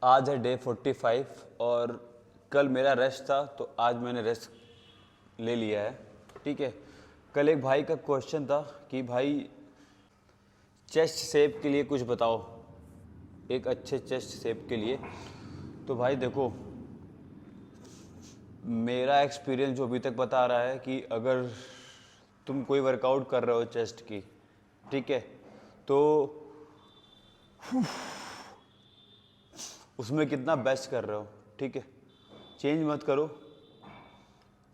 आज है डे 45 और कल मेरा रेस्ट था तो आज मैंने रेस्ट ले लिया है। ठीक है, कल एक भाई का क्वेश्चन था कि भाई चेस्ट शेप के लिए कुछ बताओ, एक अच्छे चेस्ट शेप के लिए। तो भाई देखो, मेरा एक्सपीरियंस जो अभी तक बता रहा है कि अगर तुम कोई वर्कआउट कर रहे हो चेस्ट की, ठीक है, तो उसमें कितना बेस्ट कर रहे हो, ठीक है, चेंज मत करो,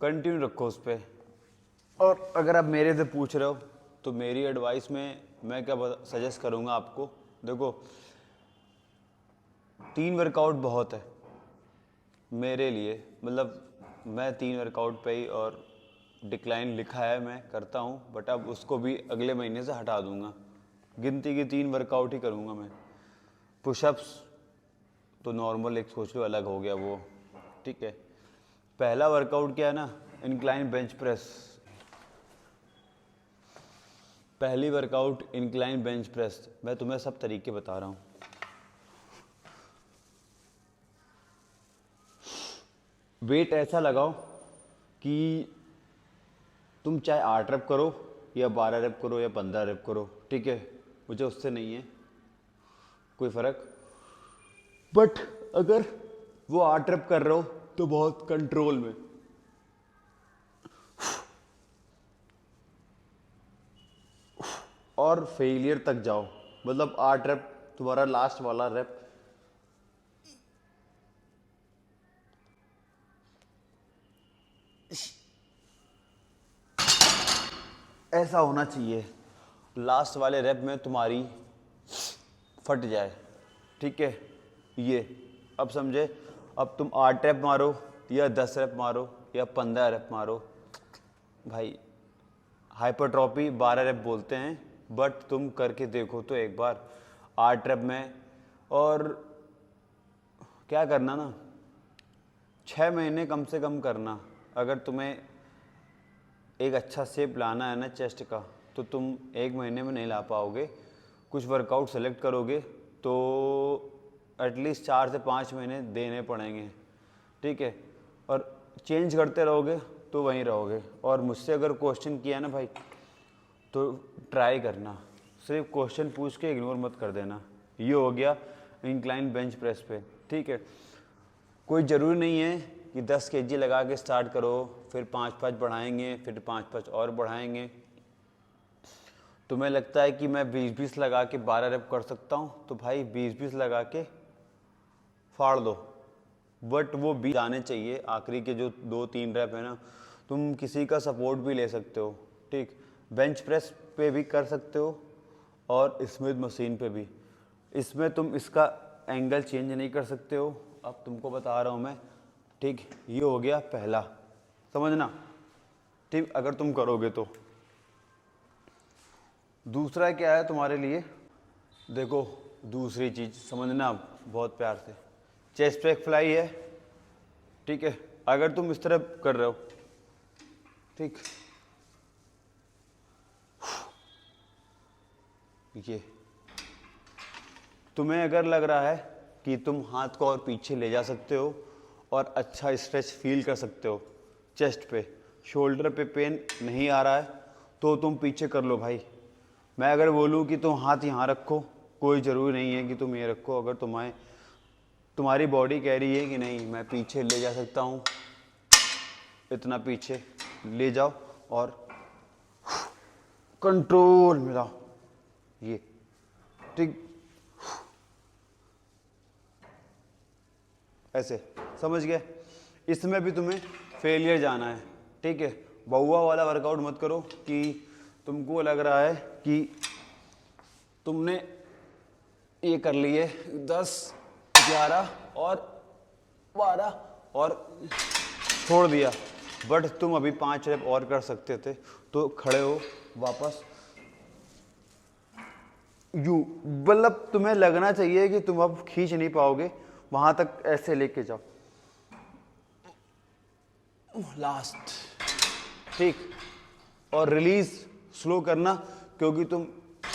कंटिन्यू रखो उस पर। और अगर आप मेरे से पूछ रहे हो तो मेरी एडवाइस में मैं क्या सजेस्ट करूँगा आपको, देखो 3 वर्कआउट बहुत है मेरे लिए, मतलब मैं 3 वर्कआउट पे ही और डिक्लाइन लिखा है, मैं करता हूँ, बट अब उसको भी अगले महीने से हटा दूँगा। गिनती की 3 वर्कआउट ही करूँगा मैं। पुशअप्स तो नॉर्मल एक सोच लो अलग हो गया वो, ठीक है। पहला वर्कआउट क्या है ना, इंक्लाइन बेंच प्रेस। पहली वर्कआउट इंक्लाइन बेंच प्रेस, मैं तुम्हें सब तरीके बता रहा हूँ। वेट ऐसा लगाओ कि तुम चाहे 8 रेप करो या 12 रेप करो या 15 रेप करो, ठीक है, मुझे उससे नहीं है कोई फ़र्क। बट अगर वो 8 रेप कर रहे हो तो बहुत कंट्रोल में, और फेलियर तक जाओ, मतलब 8 रेप तुम्हारा लास्ट वाला रेप ऐसा होना चाहिए, लास्ट वाले रेप में तुम्हारी फट जाए, ठीक है। ये अब समझे, अब तुम 8 रेप मारो या 10 रेप मारो या 15 रेप मारो, भाई हाइपरट्रॉपी 12 रेप बोलते हैं, बट तुम करके देखो तो एक बार 8 रेप में। और क्या करना ना, 6 महीने कम से कम करना। अगर तुम्हें एक अच्छा शेप लाना है ना चेस्ट का, तो तुम 1 महीने में नहीं ला पाओगे। कुछ वर्कआउट सेलेक्ट करोगे तो एटलीस्ट 4 से 5 महीने देने पड़ेंगे, ठीक है। और चेंज करते रहोगे तो वहीं रहोगे। और मुझसे अगर क्वेश्चन किया ना भाई, तो ट्राई करना, सिर्फ क्वेश्चन पूछ के इग्नोर मत कर देना। ये हो गया इंक्लाइन बेंच प्रेस पे, ठीक है। कोई ज़रूरी नहीं है कि 10 kg लगा के स्टार्ट करो, फिर 5-5 बढ़ाएंगे, फिर 5-5 और बढ़ाएंगे। तुम्हें लगता है कि मैं 20-20 लगा के 12 रेप कर सकता हूँ, तो भाई 20-20 लगा के फाड़ दो, बट वो 20 आने चाहिए। आखिरी के जो 2-3 रेप है ना, तुम किसी का सपोर्ट भी ले सकते हो, ठीक। बेंच प्रेस पे भी कर सकते हो और स्मिथ मशीन पे भी। इसमें तुम इसका एंगल चेंज नहीं कर सकते हो, अब तुमको बता रहा हूँ मैं, ठीक। ये हो गया पहला, समझना, ठीक, अगर तुम करोगे तो। दूसरा क्या है तुम्हारे लिए, देखो दूसरी चीज़ समझना बहुत प्यार से, चेस्ट पे एक फ्लाई है, ठीक है। अगर तुम इस तरह कर रहे हो, ठीक, ये तुम्हें अगर लग रहा है कि तुम हाथ को और पीछे ले जा सकते हो और अच्छा स्ट्रेच फील कर सकते हो चेस्ट पे, शोल्डर पे पेन नहीं आ रहा है, तो तुम पीछे कर लो भाई। मैं अगर बोलूँ कि तुम हाथ यहाँ रखो, कोई ज़रूरी नहीं है कि तुम ये रखो। अगर तुम्हारी बॉडी कह रही है कि नहीं मैं पीछे ले जा सकता हूँ, इतना पीछे ले जाओ और कंट्रोल में लाओ, ये, ठीक, ऐसे, समझ गए। इसमें भी तुम्हें फेलियर जाना है, ठीक है। बहुआ वाला वर्कआउट मत करो कि तुमको लग रहा है कि तुमने ये कर लिए 10, 11 और 12 और छोड़ दिया, बट तुम अभी 5 रेप और कर सकते थे, तो खड़े हो वापस, यू, मतलब तुम्हें लगना चाहिए कि तुम अब खींच नहीं पाओगे, वहां तक ऐसे लेके जाओ, लास्ट, ठीक। और रिलीज स्लो करना, क्योंकि तुम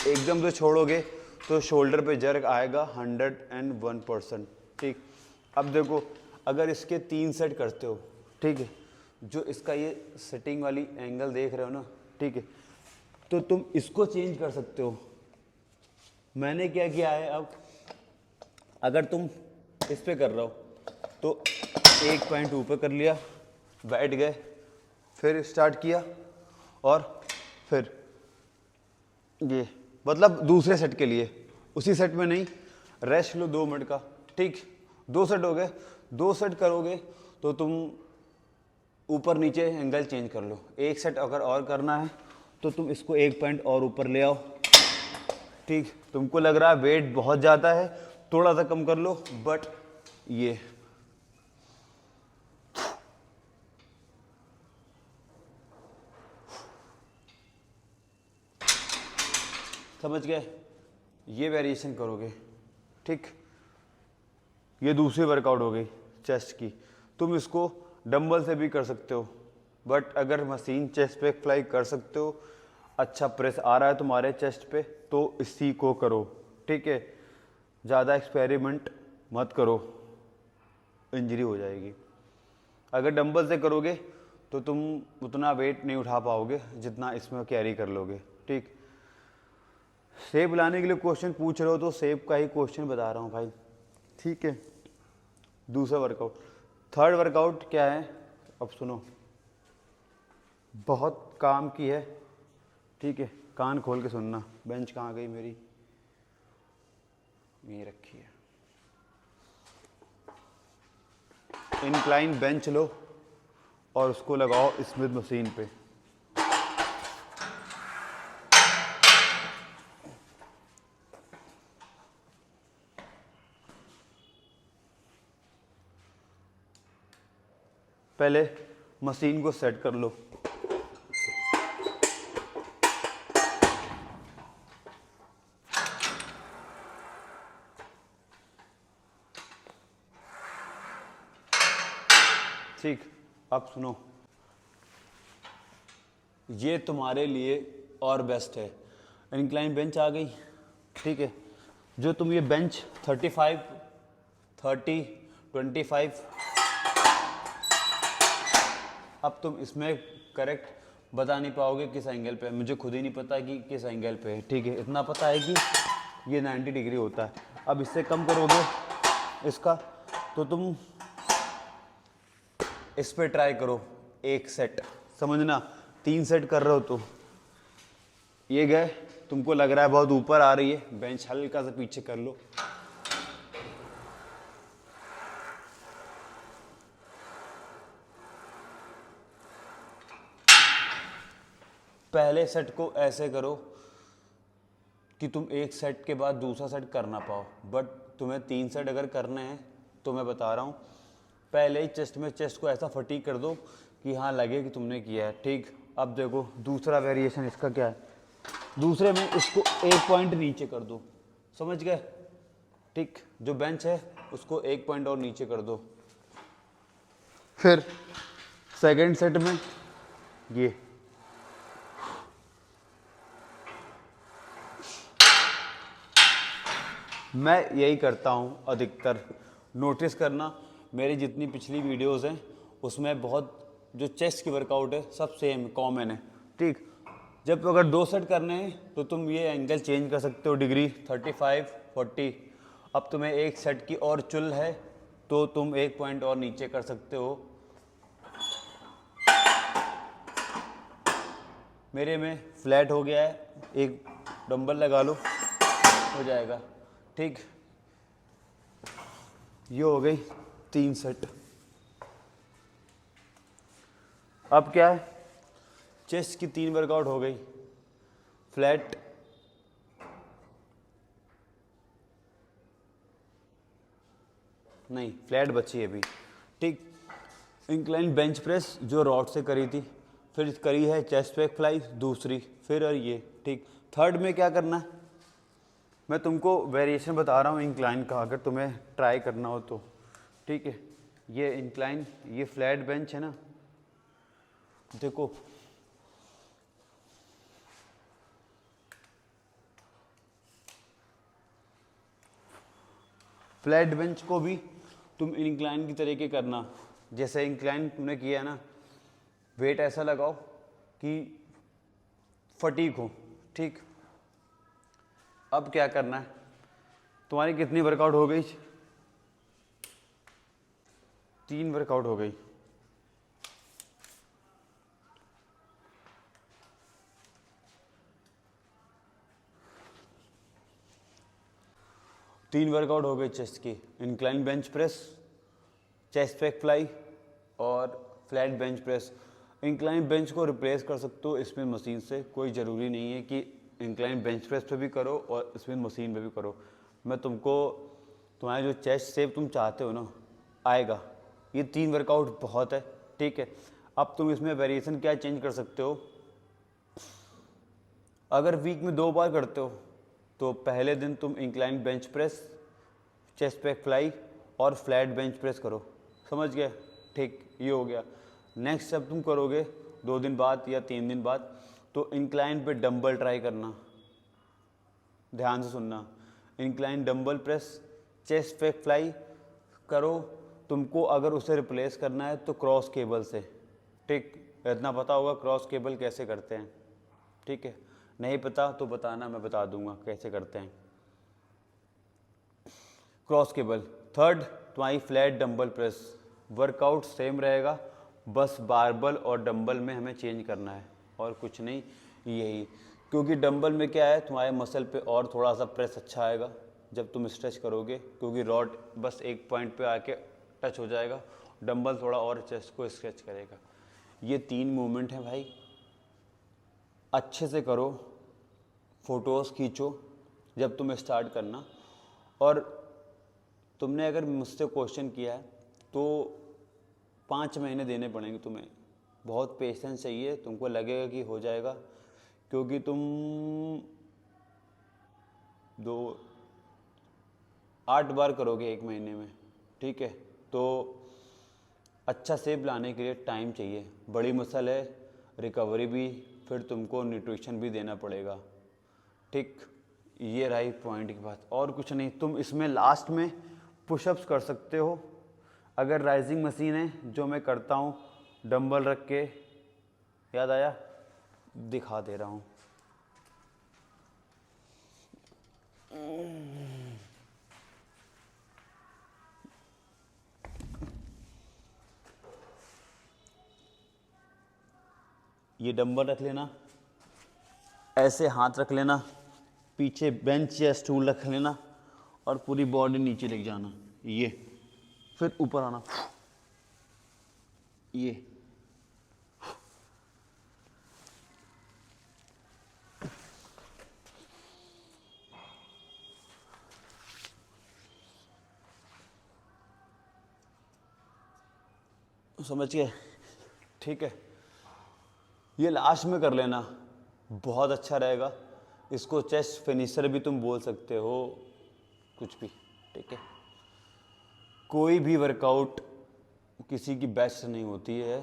एकदम से छोड़ोगे तो शोल्डर पे जर्क आएगा 101%, ठीक। अब देखो, अगर इसके 3 सेट करते हो, ठीक है, जो इसका ये सेटिंग वाली एंगल देख रहे हो ना, ठीक है, तो तुम इसको चेंज कर सकते हो। मैंने क्या किया है, अब अगर तुम इस पे कर रहे हो तो 1 पॉइंट ऊपर कर लिया, बैठ गए, फिर स्टार्ट किया, और फिर ये, मतलब दूसरे सेट के लिए, उसी सेट में नहीं, रेस्ट लो 2 मिनट का, ठीक। 2 सेट हो गए, 2 सेट करोगे तो तुम ऊपर नीचे एंगल चेंज कर लो। 1 सेट अगर और करना है तो तुम इसको 1 पॉइंट और ऊपर ले आओ, ठीक। तुमको लग रहा है वेट बहुत ज़्यादा है, थोड़ा सा कम कर लो, बट ये समझ गए, ये वेरिएशन करोगे, ठीक। ये दूसरी वर्कआउट हो गई चेस्ट की। तुम इसको डंबल से भी कर सकते हो, बट अगर मशीन चेस्ट पे फ्लाई कर सकते हो, अच्छा प्रेस आ रहा है तुम्हारे चेस्ट पे, तो इसी को करो, ठीक है। ज़्यादा एक्सपेरिमेंट मत करो, इंजरी हो जाएगी। अगर डंबल से करोगे तो तुम उतना वेट नहीं उठा पाओगे जितना इसमें कैरी कर लोगे, ठीक। शेप लाने के लिए क्वेश्चन पूछ रहे हो तो शेप का ही क्वेश्चन बता रहा हूँ भाई, ठीक है। दूसरा वर्कआउट, थर्ड वर्कआउट क्या है, अब सुनो, बहुत काम की है, ठीक है। कान खोल के सुनना। बेंच कहाँ गई मेरी, यहीं रखी है। इंक्लाइन बेंच लो और उसको लगाओ स्मिथ मशीन पे। पहले मशीन को सेट कर लो। ठीक, अब सुनो, ये तुम्हारे लिए और बेस्ट है। इंक्लाइन बेंच आ गई, ठीक है। जो तुम ये बेंच 35, 30, 25, अब तुम इसमें करेक्ट बता नहीं पाओगे किस एंगल पे, मुझे खुद ही नहीं पता कि किस एंगल पे है, ठीक है। इतना पता है कि ये 90 डिग्री होता है। अब इससे कम करोगे इसका तो तुम इस पे ट्राई करो 1 सेट, समझना 3 सेट कर रहे हो तो ये गए, तुमको लग रहा है बहुत ऊपर आ रही है, बेंच हल्का सा पीछे कर लो। पहले सेट को ऐसे करो कि तुम 1 सेट के बाद दूसरा सेट कर ना पाओ, बट तुम्हें 3 सेट अगर करने हैं तो मैं बता रहा हूँ, पहले ही चेस्ट को ऐसा फटीक कर दो कि हाँ लगे कि तुमने किया है, ठीक। अब देखो दूसरा वेरिएशन इसका क्या है, दूसरे में इसको 1 पॉइंट नीचे कर दो, समझ गए, ठीक। जो बेंच है उसको 1 पॉइंट और नीचे कर दो। फिर सेकंड सेट में ये मैं यही करता हूँ अधिकतर, नोटिस करना मेरी जितनी पिछली वीडियोस हैं उसमें बहुत जो चेस्ट की वर्कआउट है सब सेम कॉमन है, ठीक। जब अगर 2 सेट करने हैं तो तुम ये एंगल चेंज कर सकते हो, डिग्री 35, 40। अब तुम्हें 1 सेट की और चुल है तो तुम 1 पॉइंट और नीचे कर सकते हो। मेरे में फ्लैट हो गया है, एक डंबल लगा लो हो जाएगा, ठीक। ये हो गई 3 सेट। अब क्या है, चेस्ट की 3 वर्कआउट हो गई, फ्लैट, नहीं फ्लैट बची है अभी, ठीक। इंक्लाइन बेंच प्रेस जो रॉड से करी थी, फिर करी है चेस्ट पे फ्लाई दूसरी, फिर और ये, ठीक। थर्ड में क्या करना है, मैं तुमको वेरिएशन बता रहा हूँ इंक्लाइन का, अगर तुम्हें ट्राई करना हो तो, ठीक है। ये इंक्लाइन, ये फ्लैट बेंच है ना, देखो फ्लैट बेंच को भी तुम इंक्लाइन की तरीके करना, जैसे इंक्लाइन तुमने किया ना, वेट ऐसा लगाओ कि फटीक हो, ठीक। अब क्या करना है, तुम्हारी कितनी वर्कआउट हो गई? 3 वर्कआउट हो गई। तीन वर्कआउट हो गई चेस्ट की, incline bench press, chest pec fly और flat bench press. Incline bench को रिप्लेस कर सकते हो स्पिन मशीन से, कोई ज़रूरी नहीं है कि इंक्लाइन बेंच प्रेस पे भी करो और स्पिन मशीन पे भी करो। मैं तुमको तुम्हारा जो चेस्ट शेप तुम चाहते हो ना आएगा। ये 3 वर्कआउट बहुत है, ठीक है। अब तुम इसमें वेरिएशन क्या चेंज कर सकते हो, अगर वीक में 2 बार करते हो तो पहले दिन तुम incline bench press, chest pec fly और फ्लैट बेंच प्रेस करो, समझ गए, ठीक। ये हो गया। नेक्स्ट जब तुम करोगे 2 दिन बाद या 3 दिन बाद, तो इंक्लाइन पे डंबल ट्राई करना, ध्यान से सुनना। Incline dumbbell press, chest pec fly करो। तुमको अगर उसे रिप्लेस करना है तो क्रॉस केबल से, ठीक। इतना पता होगा क्रॉस केबल कैसे करते हैं, ठीक है। नहीं पता तो बताना, मैं बता दूंगा कैसे करते हैं क्रॉस केबल। थर्ड, तुम्हारी flat dumbbell press, workout same रहेगा, बस बारबल और डंबल में हमें चेंज करना है और कुछ नहीं, यही। क्योंकि डंबल में क्या है, तुम्हारे मसल पे और थोड़ा सा प्रेस अच्छा आएगा जब तुम स्ट्रेच करोगे, क्योंकि रॉड बस एक पॉइंट पे आके टच हो जाएगा, डंबल थोड़ा और चेस्ट को स्ट्रेच करेगा। ये 3 मूवमेंट हैं भाई, अच्छे से करो, फ़ोटोज़ खींचो जब तुम स्टार्ट करना। और तुमने अगर मुझसे क्वेश्चन किया है तो 5 महीने देने पड़ेंगे तुम्हें, बहुत पेशेंस चाहिए, तुमको लगेगा कि हो जाएगा, क्योंकि तुम 8 बार करोगे 1 महीने में, ठीक है। तो अच्छा शेप लाने के लिए टाइम चाहिए, बड़ी मसल है, रिकवरी भी, फिर तुमको न्यूट्रिशन भी देना पड़ेगा, ठीक। ये रही पॉइंट की बात, और कुछ नहीं। तुम इसमें लास्ट में पुशअप्स कर सकते हो, अगर राइजिंग मशीन है जो मैं करता हूँ डंबल रख के, याद आया, दिखा दे रहा हूँ। ये डंबल रख लेना, ऐसे हाथ रख लेना, पीछे बेंच या स्टूल रख लेना और पूरी बॉडी नीचे लेके जाना, ये, फिर ऊपर आना, ये। समझ गए, ठीक है। ये लास्ट में कर लेना, बहुत अच्छा रहेगा। इसको चेस्ट फिनिशर भी तुम बोल सकते हो, कुछ भी, ठीक है। कोई भी वर्कआउट किसी की बेस्ट नहीं होती है,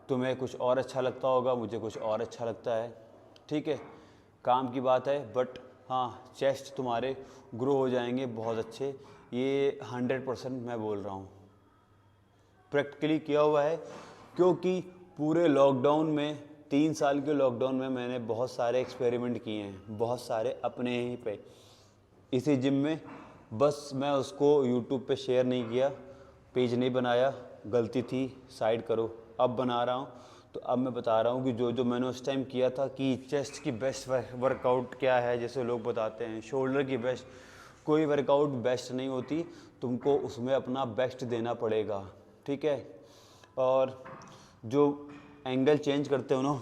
तुम्हें कुछ और अच्छा लगता होगा, मुझे कुछ और अच्छा लगता है, ठीक है, काम की बात है। बट हाँ, चेस्ट तुम्हारे ग्रो हो जाएंगे बहुत अच्छे, ये 100% मैं बोल रहा हूँ, प्रैक्टिकली किया हुआ है। क्योंकि पूरे लॉकडाउन में, 3 साल के लॉकडाउन में मैंने बहुत सारे एक्सपेरिमेंट किए हैं, बहुत सारे अपने ही पे, इसी जिम में। बस मैं उसको यूट्यूब पे शेयर नहीं किया, पेज नहीं बनाया, गलती थी, साइड करो। अब बना रहा हूँ, तो अब मैं बता रहा हूँ कि जो जो मैंने उस टाइम किया था, कि चेस्ट की बेस्ट वर्कआउट क्या है, जैसे लोग बताते हैं शोल्डर की बेस्ट, कोई वर्कआउट बेस्ट नहीं होती, तुमको उसमें अपना बेस्ट देना पड़ेगा, ठीक है। और जो एंगल चेंज करते हो ना,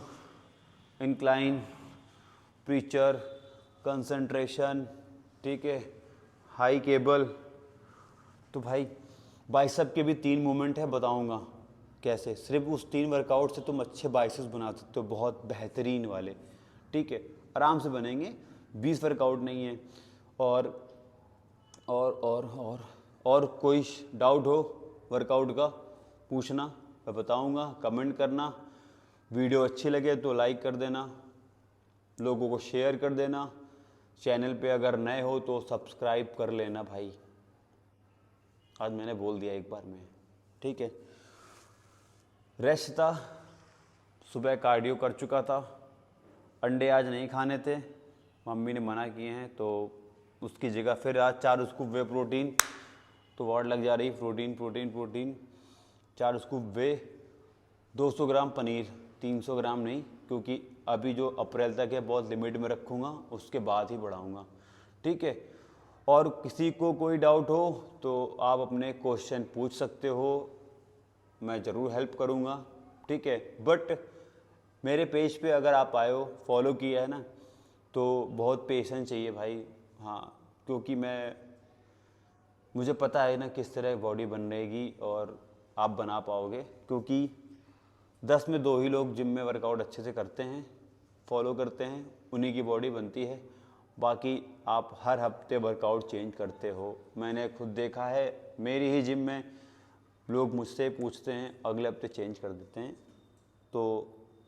इंक्लाइन, प्रीचर, कंसंट्रेशन, ठीक है, हाई केबल, तो भाई बाइसेप के भी 3 मूवमेंट है, बताऊंगा कैसे। सिर्फ उस 3 वर्कआउट से तुम अच्छे बाइसेप्स बना सकते हो, बहुत बेहतरीन वाले, ठीक है, आराम से बनेंगे, 20 वर्कआउट नहीं है। और कोई डाउट हो वर्कआउट का पूछना, मैं बताऊंगा, कमेंट करना। वीडियो अच्छी लगे तो लाइक कर देना, लोगों को शेयर कर देना, चैनल पे अगर नए हो तो सब्सक्राइब कर लेना भाई। आज मैंने बोल दिया एक बार में, ठीक है। रेस्ट था, सुबह कार्डियो कर चुका था, अंडे आज नहीं खाने थे, मम्मी ने मना किए हैं, तो उसकी जगह फिर आज 4 स्कूप वे प्रोटीन, तो वाट लग जा रही, protein protein protein, 4 scoop whey, 200 ग्राम पनीर, 300 ग्राम नहीं, क्योंकि अभी जो अप्रैल तक है बहुत लिमिट में रखूँगा, उसके बाद ही बढ़ाऊँगा, ठीक है। और किसी को कोई डाउट हो तो आप अपने क्वेश्चन पूछ सकते हो, मैं ज़रूर हेल्प करूँगा, ठीक है। बट मेरे पेज पे अगर आप आए हो, फॉलो किया है ना, तो बहुत पेशेंस चाहिए भाई, हाँ, क्योंकि मुझे पता है ना किस तरह बॉडी बन रहेगी और आप बना पाओगे, क्योंकि 10 में 2 ही लोग जिम में वर्कआउट अच्छे से करते हैं, फॉलो करते हैं, उन्हीं की बॉडी बनती है। बाकी आप हर हफ्ते वर्कआउट चेंज करते हो, मैंने खुद देखा है, मेरी ही जिम में लोग मुझसे पूछते हैं, अगले हफ्ते चेंज कर देते हैं, तो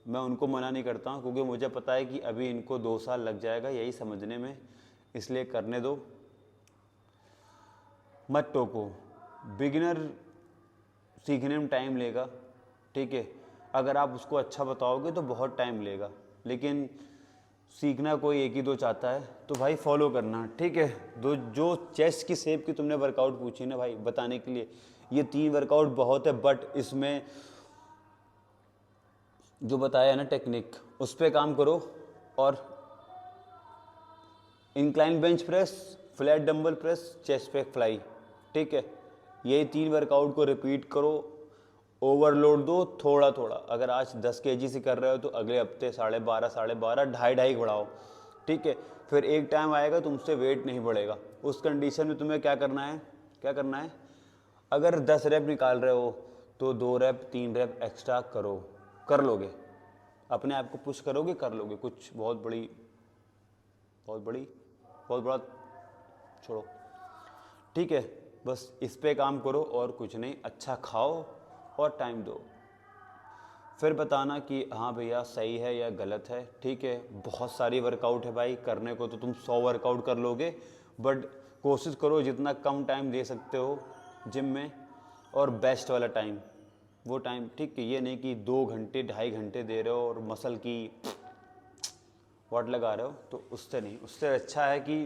मैं उनको मना नहीं करता हूँ, क्योंकि मुझे पता है कि अभी इनको 2 साल लग जाएगा यही समझने में, इसलिए करने दो, मत टोको। बिगिनर सीखने में टाइम लेगा, ठीक है। अगर आप उसको अच्छा बताओगे तो बहुत टाइम लेगा, लेकिन सीखना कोई 1 ही 2 चाहता है, तो भाई फॉलो करना, ठीक है। जो चेस्ट की शेप की तुमने वर्कआउट पूछी ना भाई बताने के लिए, ये 3 वर्कआउट बहुत है, बट इसमें जो बताया है ना टेक्निक, उस पर काम करो, और incline bench press, flat dumbbell press, chest पे फ्लाई, ठीक है। ये 3 वर्कआउट को रिपीट करो, ओवरलोड दो थोड़ा थोड़ा, अगर आज 10 केजी से कर रहे हो तो अगले हफ्ते 12.5 12.5 2.5 बढ़ाओ, ठीक है। फिर एक टाइम आएगा तुमसे वेट नहीं बढ़ेगा, उस कंडीशन में तुम्हें क्या करना है, अगर 10 रैप निकाल रहे हो तो 2 रैप 3 रैप एक्स्ट्रा करो, कर लोगे, अपने आप को पुश करोगे, कर लोगे, कुछ बहुत बड़ा छोड़ो, ठीक है। बस इस पे काम करो और कुछ नहीं, अच्छा खाओ और टाइम दो, फिर बताना कि हाँ भैया सही है या गलत है, ठीक है। बहुत सारी वर्कआउट है भाई करने को, तो तुम 100 वर्कआउट कर लोगे, बट कोशिश करो जितना कम टाइम दे सकते हो जिम में, और बेस्ट वाला टाइम वो टाइम, ठीक है। ये नहीं कि 2 घंटे 2.5 घंटे दे रहे हो और मसल की वाट लगा रहे हो, तो उससे नहीं, उससे अच्छा है कि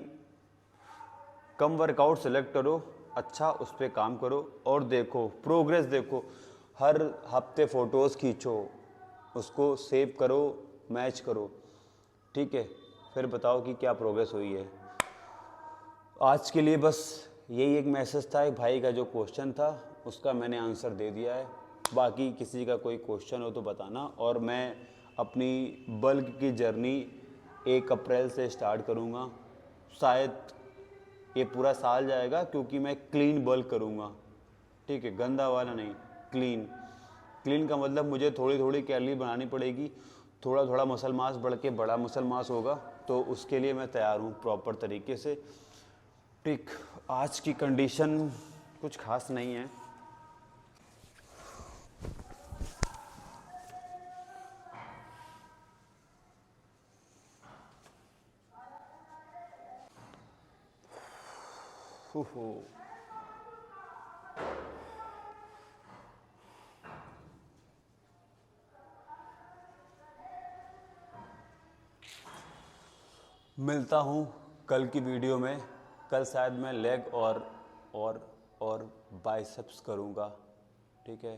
कम वर्कआउट सेलेक्ट करो, अच्छा उस पर काम करो और देखो प्रोग्रेस, देखो हर हफ्ते फ़ोटोज़ खींचो, उसको सेव करो, मैच करो, ठीक है। फिर बताओ कि क्या प्रोग्रेस हुई है। आज के लिए बस यही एक मैसेज था, एक भाई का जो क्वेश्चन था उसका मैंने आंसर दे दिया है, बाकी किसी का कोई क्वेश्चन हो तो बताना। और मैं अपनी बल्क की जर्नी 1 अप्रैल से स्टार्ट करूँगा, शायद ये पूरा साल जाएगा, क्योंकि मैं क्लीन बल्क करूँगा, ठीक है, गंदा वाला नहीं, क्लीन का मतलब मुझे थोड़ी थोड़ी कैलोरी बनानी पड़ेगी, थोड़ा थोड़ा मसल मास बढ़ के बड़ा मसल मास होगा, तो उसके लिए मैं तैयार हूँ प्रॉपर तरीके से, ठीक। आज की कंडीशन कुछ खास नहीं है, ओहो मिलता हूँ कल की वीडियो में, कल शायद मैं लेग और बाइसेप्स करूँगा, ठीक है।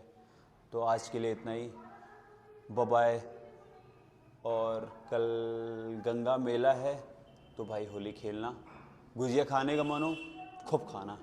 तो आज के लिए इतना ही, बाय बाय। और कल गंगा मेला है, तो भाई होली खेलना, गुजिया खाने का मन हो खूब खाना।